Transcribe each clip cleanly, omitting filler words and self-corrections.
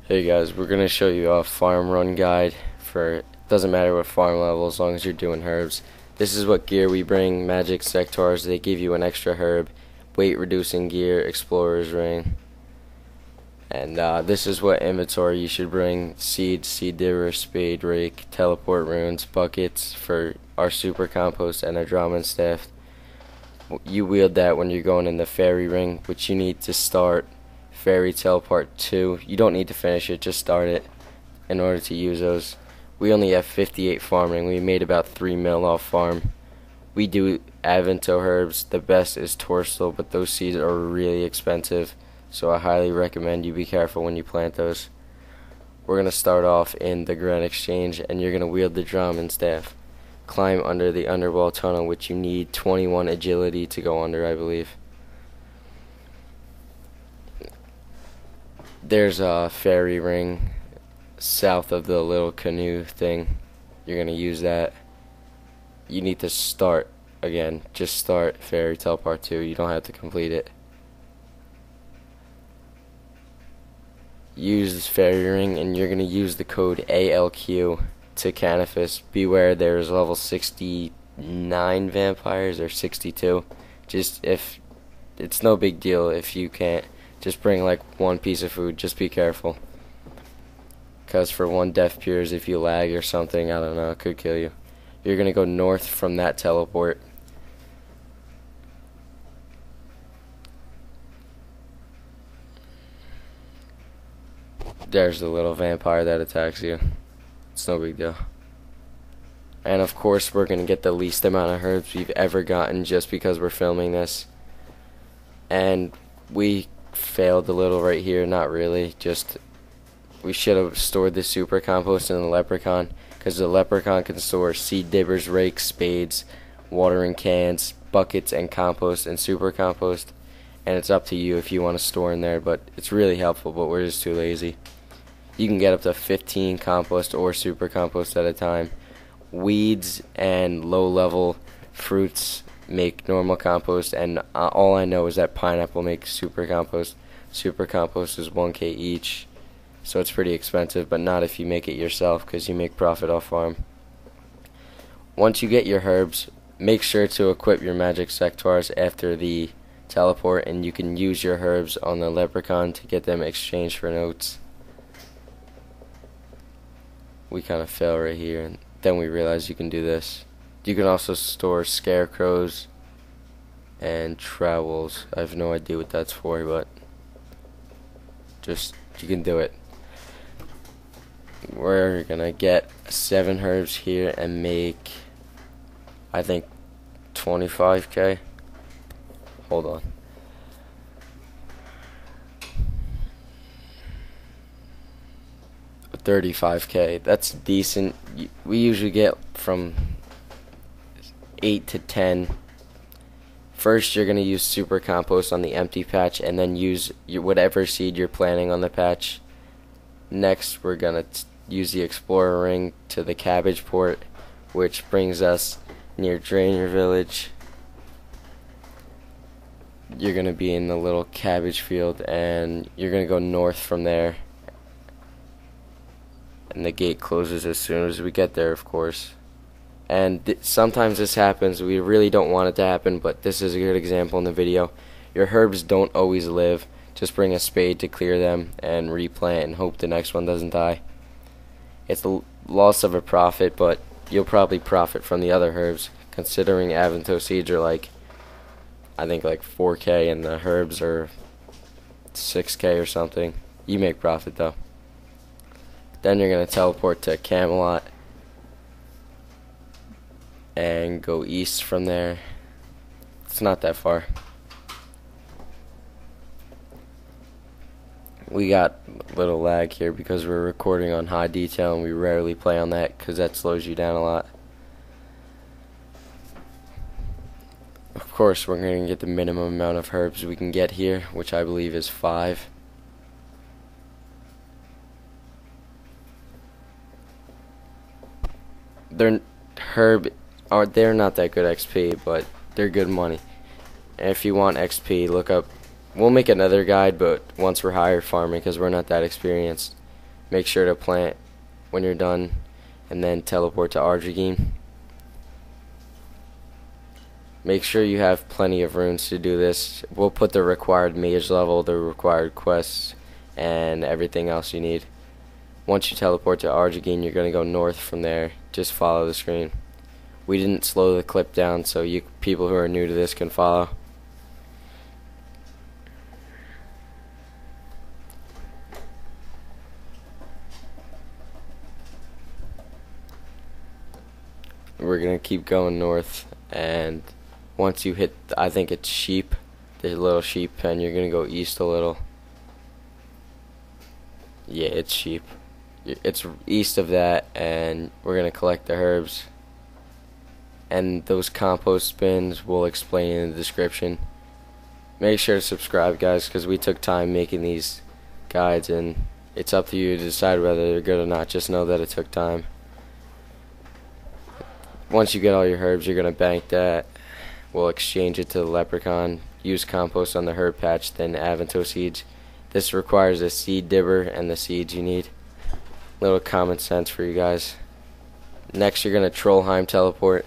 Hey guys, we're going to show you a farm run guide for, doesn't matter what farm level as long as you're doing herbs. This is what gear we bring: magic sectors, they give you an extra herb, weight reducing gear, explorer's ring, and this is what inventory you should bring: seed, seed dibber, spade, rake, teleport runes, buckets for our super compost, and our drama staff. You wield that when you're going in the fairy ring, which you need to start Fairy Teleport 2. You don't need to finish it, just start it in order to use those. We only have 58 farming. We made about 3 mil off farm. We do Avantoe herbs. The best is Torstal, but those seeds are really expensive, so I highly recommend you be careful when you plant those. We're going to start off in the Grand Exchange, and you're going to wield the drum and staff. Climb under the underwall tunnel, which you need 21 agility to go under, I believe. There's a fairy ring south of the little canoe thing. You're going to use that. You need to start again. Just start Fairy Teleport 2. You don't have to complete it. Use this fairy ring, and you're going to use the code ALQ to Canifus. Beware, there's level 69 vampires or 62. Just if it's no big deal if you can't. Just bring like one piece of food. Just be careful, because for one death pures, if you lag or something, I don't know, it could kill you. You're gonna go north from that teleport. There's the little vampire that attacks you. It's no big deal. And of course, we're gonna get the least amount of herbs we've ever gotten just because we're filming this. And we failed a little right here. Not really, just we should have stored the super compost in the leprechaun, because the leprechaun can store seed dibbers, rakes, spades, watering cans, buckets, and compost and super compost. And it's up to you if you want to store in there, but it's really helpful, but we're just too lazy. You can get up to 15 compost or super compost at a time. Weeds and low level fruits make normal compost, and all I know is that pineapple makes super compost. Super compost is 1k each, so it's pretty expensive, but not if you make it yourself, because you make profit off farm. Once you get your herbs, make sure to equip your magic sectors after the teleport, and you can use your herbs on the leprechaun to get them exchanged for notes. We kind of fell right here, and then we realized you can do this. You can also store scarecrows and trowels. I have no idea what that's for, but just, you can do it. We're gonna get 7 herbs here and make, I think, 25k. Hold on. $35k. That's decent. We usually get from 8 to 10. First, you're going to use super compost on the empty patch, and then use whatever seed you're planting on the patch. Next, we're going to use the explorer ring to the cabbage port, which brings us near Drainer Village. You're going to be in the little cabbage field, and you're going to go north from there. And the gate closes as soon as we get there, of course. And sometimes this happens. We really don't want it to happen, but this is a good example in the video. Your herbs don't always live. Just bring a spade to clear them and replant and hope the next one doesn't die. It's the loss of a profit, but you'll probably profit from the other herbs, considering Avantoe seeds are like, I think like 4k and the herbs are 6k or something. You make profit though. Then you're going to teleport to Camelot and go east from there. It's not that far. We got a little lag here because we're recording on high detail, and we rarely play on that because that slows you down a lot. Of course, we're going to get the minimum amount of herbs we can get here, which I believe is 5. They're not that good XP, but they're good money. If you want XP, look up. We'll make another guide, but once we're higher farming, because we're not that experienced. Make sure to plant when you're done, and then teleport to Argagine. Make sure you have plenty of runes to do this. We'll put the required mage level, the required quests, and everything else you need. Once you teleport to Argagine, you're going to go north from there. Just follow the screen. We didn't slow the clip down, so you people who are new to this can follow. We're going to keep going north, and once you hit, I think it's sheep, there's a little sheep pen, you're going to go east a little. Yeah, it's sheep. It's east of that, and we're going to collect the herbs. And those compost bins we'll explain in the description. Make sure to subscribe, guys, because we took time making these guides, and it's up to you to decide whether they're good or not. Just know that it took time. Once you get all your herbs, you're going to bank that. We'll exchange it to the leprechaun. Use compost on the herb patch, then Avantoe seeds. This requires a seed dibber and the seeds you need. Little common sense for you guys. Next, you're going to Trollheim teleport.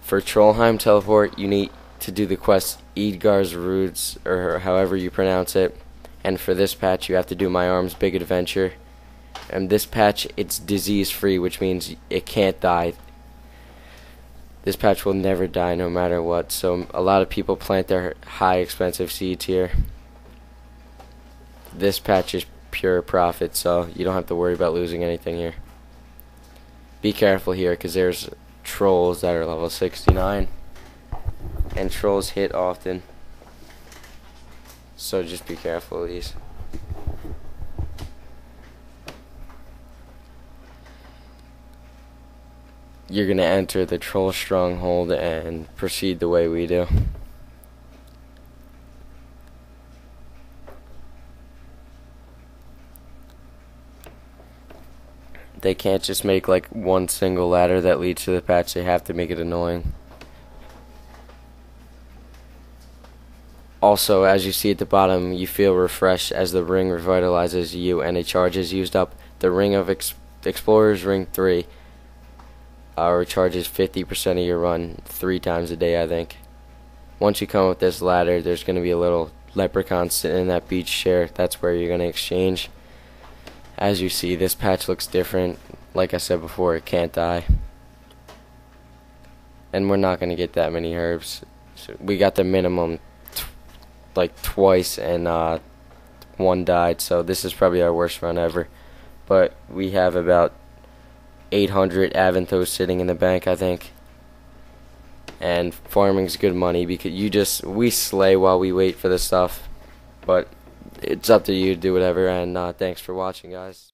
For Trollheim teleport, you need to do the quest Eadgars, Ruse, or however you pronounce it. And for this patch, you have to do My Arm's Big Adventure. And this patch, it's disease free, which means it can't die. This patch will never die no matter what, so a lot of people plant their high expensive seeds here. This patch is pure profit, so you don't have to worry about losing anything here. Be careful here, because there's trolls that are level 69, and trolls hit often, so just be careful of these. You're going to enter the troll stronghold and proceed the way we do. They can't just make like one single ladder that leads to the patch. They have to make it annoying. Also, as you see at the bottom, you feel refreshed as the ring revitalizes you and a charge is used up. The Ring of Explorers, Ring 3. Recharges 50% of your run 3 times a day, I think. Once you come with this ladder, there's going to be a little leprechaun sitting in that beach chair. That's where you're going to exchange. As you see, this patch looks different. Like I said before, it can't die. And we're not going to get that many herbs. So we got the minimum like twice, and one died. So this is probably our worst run ever. But we have about 800 Avantoes sitting in the bank, I think. And farming's good money because we slay while we wait for the stuff. But it's up to you to do whatever, and thanks for watching, guys.